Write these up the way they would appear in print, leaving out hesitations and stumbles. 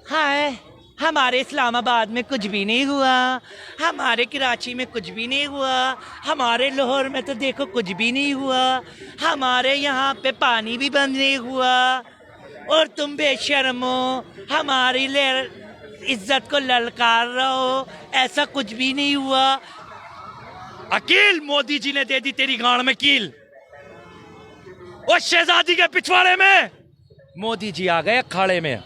हाय, हमारे इस्लामाबाद में कुछ भी नहीं हुआ, हमारे कराची में कुछ भी नहीं हुआ, हमारे लाहौर में तो देखो कुछ भी नहीं हुआ, हमारे यहाँ पे पानी भी बंद नहीं हुआ और तुम बेशर्मो हमारी इज्जत को ललकार रहो, ऐसा कुछ भी नहीं हुआ। अकील, मोदी जी ने दे दी तेरी गांड में कील। और शहजादी के पिछवाड़े में मोदी जी आ गए अखाड़े में।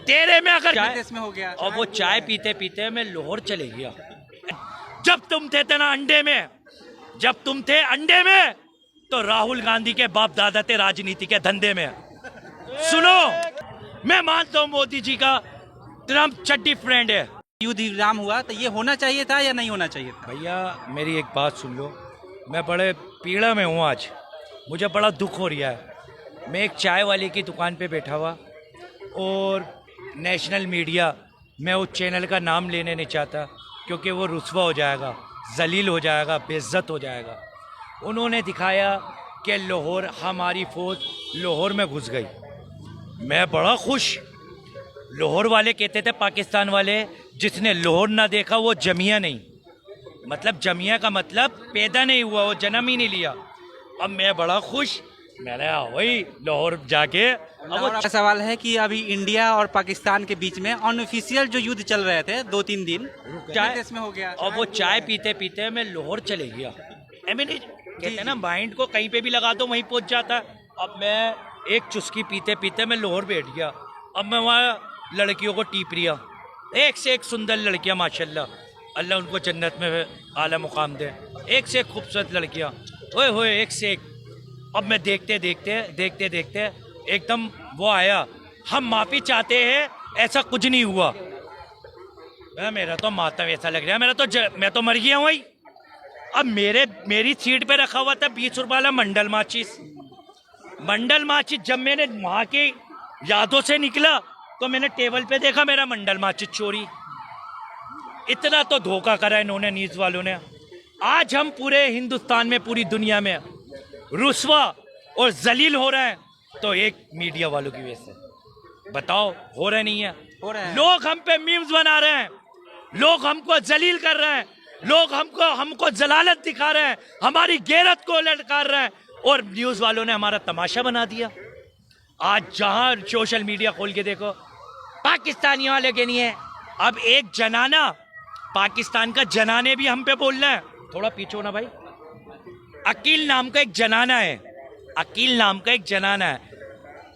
तेरे में अगर देश में हो गया और वो चाय पीते पीते मैं लाहौर चले गया। जब तुम थे ना अंडे में, जब तुम थे अंडे में तो राहुल गांधी के बाप दादा थे राजनीति के धंधे में। सुनो, मैं मानता हूं मोदी जी का ट्रम्प चड्डी फ्रेंड है। युद्ध विराम हुआ तो ये होना चाहिए था या नहीं होना चाहिए था? भैया मेरी एक बात सुन लो, मैं बड़े पीड़ा में हूँ आज, मुझे बड़ा दुख हो रहा है। मैं एक चाय वाले की दुकान पे बैठा हुआ और नेशनल मीडिया, मैं उस चैनल का नाम लेने नहीं चाहता क्योंकि वो रुस्वा हो जाएगा, जलील हो जाएगा, बेइज्जत हो जाएगा। उन्होंने दिखाया कि लाहौर, हमारी फौज लाहौर में घुस गई। मैं बड़ा खुश। लाहौर वाले कहते थे, पाकिस्तान वाले, जिसने लाहौर ना देखा वो जमिया नहीं, मतलब जमिया का मतलब पैदा नहीं हुआ, वो जन्म ही नहीं लिया। अब मैं बड़ा खुश, मैंने वही लाहौर जाके। अब वो सवाल है कि अभी इंडिया और पाकिस्तान के बीच में अनऑफिशियल जो युद्ध चल रहे थे 2-3 दिन, चाय देश में हो गया और वो चाय पीते पीते मैं लाहौर चले गया। कहते हैं ना, माइंड को कहीं पे भी लगा दो वहीं पहुंच जाता है। अब मैं एक चुस्की पीते पीते मैं लाहौर बैठ गया। अब मैं वहाँ लड़कियों को टीप रिया, एक से एक सुंदर लड़कियाँ, माशाल्लाह, अल्लाह उनको जन्नत में आला मुकाम दे। एक से एक खूबसूरत लड़कियाँ, ओए होए, एक से एक। अब मैं देखते देखते एकदम वो आया, हम माफ़ी चाहते हैं, ऐसा कुछ नहीं हुआ। मेरा तो मातम ऐसा लग रहा है, मैं तो मर गया हूँ भाई। अब मेरी सीट पे रखा हुआ था 20 रुपये वाला मंडल माचिस। जब मैंने वहाँ के यादों से निकला तो मैंने टेबल पे देखा मेरा मंडल माचिस चोरी। इतना तो धोखा करा इन्होंने, न्यूज़ वालों ने। आज हम पूरे हिंदुस्तान में, पूरी दुनिया में रुस्वा और जलील हो रहे हैं तो एक मीडिया वालों की वजह से। बताओ, हो रहा नहीं है? हो रहा है। लोग हम पे मीम्स बना रहे हैं, लोग हमको जलील कर रहे हैं, लोग हमको जलालत दिखा रहे हैं, हमारी गैरत को लटकार रहे हैं, और न्यूज़ वालों ने हमारा तमाशा बना दिया। आज जहां सोशल मीडिया खोल के देखो, पाकिस्तानियों वाले के नहीं है। अब एक जनाना, पाकिस्तान का जनाने भी हम पे बोल रहे हैं। थोड़ा पीछे हो ना भाई। अकील नाम का एक जनाना है, अकील नाम का एक जनाना है।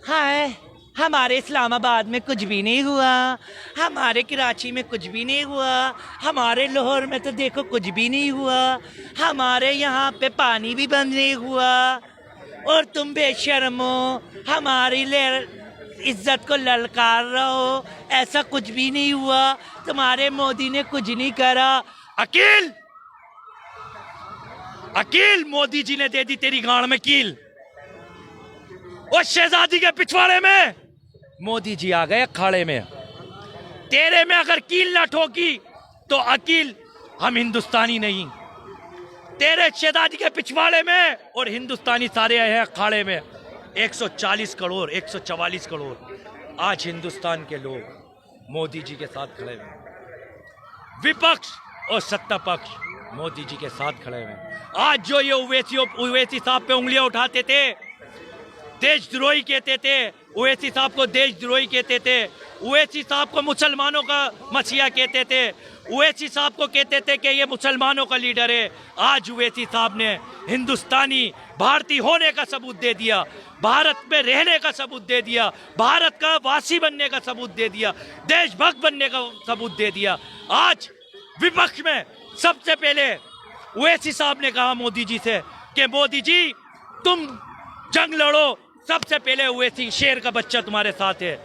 हाय, हमारे इस्लामाबाद में कुछ भी नहीं हुआ, हमारे कराची में कुछ भी नहीं हुआ, हमारे लाहौर में तो देखो कुछ भी नहीं हुआ, हमारे यहाँ पे पानी भी बंद नहीं हुआ और तुम बेशर्मो हमारी इज्जत को ललकार रहो, ऐसा कुछ भी नहीं हुआ, तुम्हारे मोदी ने कुछ नहीं करा। अकील, मोदी जी ने दे दी तेरी गांड में कील। और शहजादी के पिछवाड़े में मोदी जी आ गए अखाड़े में। तेरे में अगर कील ना ठोकी तो अकील, हम हिंदुस्तानी नहीं। तेरे शहजादी के पिछवाड़े में और हिंदुस्तानी सारे आए हैं अखाड़े में। 140 करोड़, 144 करोड़ आज हिंदुस्तान के लोग मोदी जी के साथ खड़े हैं। विपक्ष और सत्ता पक्ष मोदी जी के साथ खड़े हैं। आज जो ये ओवैसी साहब पे उंगलियां उठाते थे, देशद्रोही कहते थे, ओवैसी साहब को देशद्रोही कहते थे, ओवैसी साहब को मुसलमानों का मसीहा कहते थे, ओवैसी साहब को कहते थे कि ये मुसलमानों का लीडर है। आज ओवैसी साहब ने हिंदुस्तानी, भारतीय होने का सबूत दे दिया, भारत में रहने का सबूत दे दिया, भारत का वासी बनने का सबूत दे दिया, देशभक्त बनने का सबूत दे दिया। आज विपक्ष में सबसे पहले ओवैसी साहब ने कहा मोदी जी से कि मोदी जी तुम जंग लड़ो, सबसे पहले ओवैसी शेर का बच्चा तुम्हारे साथ है।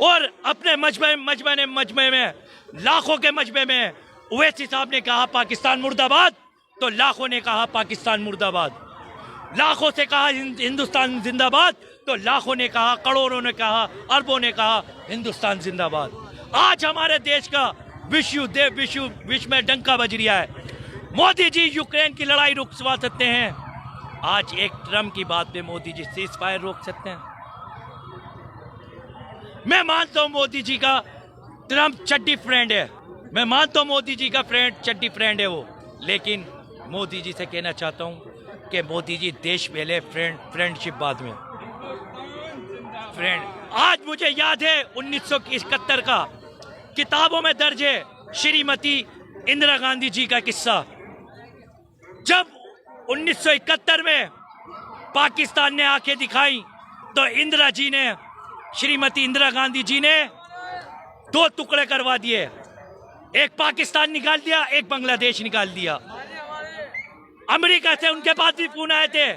और अपने मजमे में लाखों के मजमे में ओवैसी साहब ने कहा पाकिस्तान मुर्दाबाद, तो लाखों ने कहा पाकिस्तान मुर्दाबाद। लाखों से कहा हिंदुस्तान जिंदाबाद, तो लाखों ने कहा, करोड़ों ने कहा, अरबों ने कहा हिंदुस्तान जिंदाबाद। आज हमारे देश का विश्व में डंका बज रहा है। मोदी जी यूक्रेन की लड़ाई रुकवा सकते हैं, आज एक ट्रम्प की बात पे मोदी जी सीज फायर रोक सकते हैं। मैं मानता हूं मोदी जी का ट्रम्प चड्डी फ्रेंड है, मैं मानता हूं मोदी जी का चड्डी फ्रेंड है वो, लेकिन मोदी जी से कहना चाहता हूं कि मोदी जी देश पहले, फ्रेंडशिप बाद में। फ्रेंड, आज मुझे याद है 1971 का किताबों में दर्ज है श्रीमती इंदिरा गांधी जी का किस्सा। जब 1971 में पाकिस्तान ने आंखें दिखाई तो श्रीमती इंदिरा गांधी जी ने 2 टुकड़े करवा दिए, एक पाकिस्तान निकाल दिया, एक बांग्लादेश निकाल दिया। अमेरिका से उनके पास भी फोन आए थे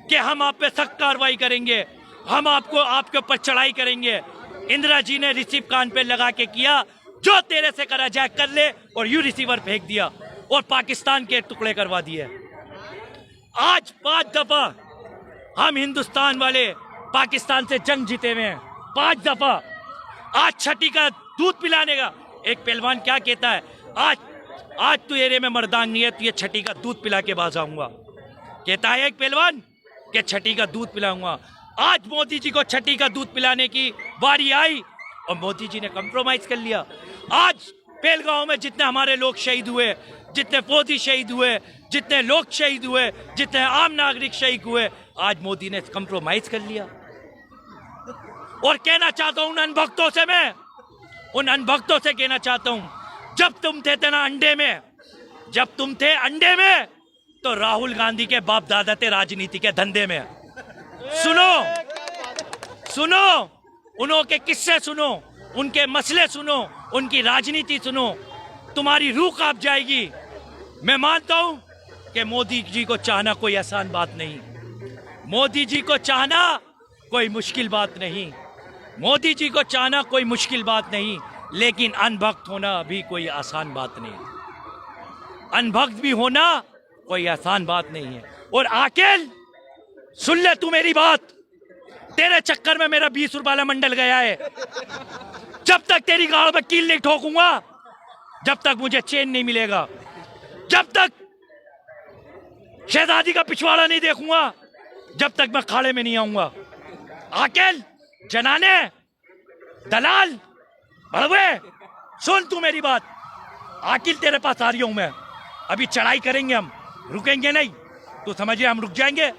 कि हम आप पे सख्त कार्रवाई करेंगे, हम आपके ऊपर चढ़ाई करेंगे। इंदिरा जी ने रिसीव कान पे लगा के किया, जो तेरे से करा जाए कर ले, और यू रिसीवर फेंक दिया और पाकिस्तान के टुकड़े करवा दिए। आज 5 दफा हम हिंदुस्तान वाले पाकिस्तान से जंग जीते हुए हैं, 5 दफा। आज छठी का दूध पिलाने का एक पहलवान क्या कहता है, आज तू एरिया में मर्दांग नहीं है, तो ये छठी का दूध पिला के बाज आऊंगा। कहता है एक पहलवान कि छठी का दूध पिलाऊंगा। आज मोदी जी को छठी का दूध पिलाने की बारी आई और मोदी जी ने कंप्रोमाइज कर लिया। आज पहलगांव में जितने हमारे लोग शहीद हुए, जितने फौजी शहीद हुए, जितने लोग शहीद हुए, जितने आम नागरिक शहीद हुए, आज मोदी ने कंप्रोमाइज कर लिया। और कहना चाहता हूं उन अनभक्तों से, मैं उन अनभक्तों से कहना चाहता हूं, जब तुम थे ना अंडे में, तो राहुल गांधी के बाप दादा थे राजनीति के धंधे में। सुनो, उनके किस्से सुनो, उनके मसले सुनो, उनकी राजनीति सुनो, तुम्हारी रूह कांप जाएगी। मैं मानता हूं कि मोदी जी को चाहना कोई आसान बात नहीं, मोदी जी को चाहना कोई मुश्किल बात नहीं, मोदी जी को चाहना कोई मुश्किल बात नहीं, लेकिन अनभक्त होना भी कोई आसान बात नहीं, अनभक्त भी होना कोई आसान बात नहीं है। और आकिल, सुन ले तू मेरी बात, तेरे चक्कर में मेरा 20 रुपये वाला मंडल गया है। जब तक तेरी गाड़ में कील नहीं ठोकूंगा, जब तक मुझे चैन नहीं मिलेगा, जब तक शहजादी का पिछवाड़ा नहीं देखूंगा, जब तक मैं खाड़े में नहीं आऊंगा। आकिल, जनाने, दलाल, भड़वे, सुन तू मेरी बात। आकिल तेरे पास आ रही हूं मैं, अभी चढ़ाई करेंगे हम, रुकेंगे नहीं। तू समझिए हम रुक जाएंगे?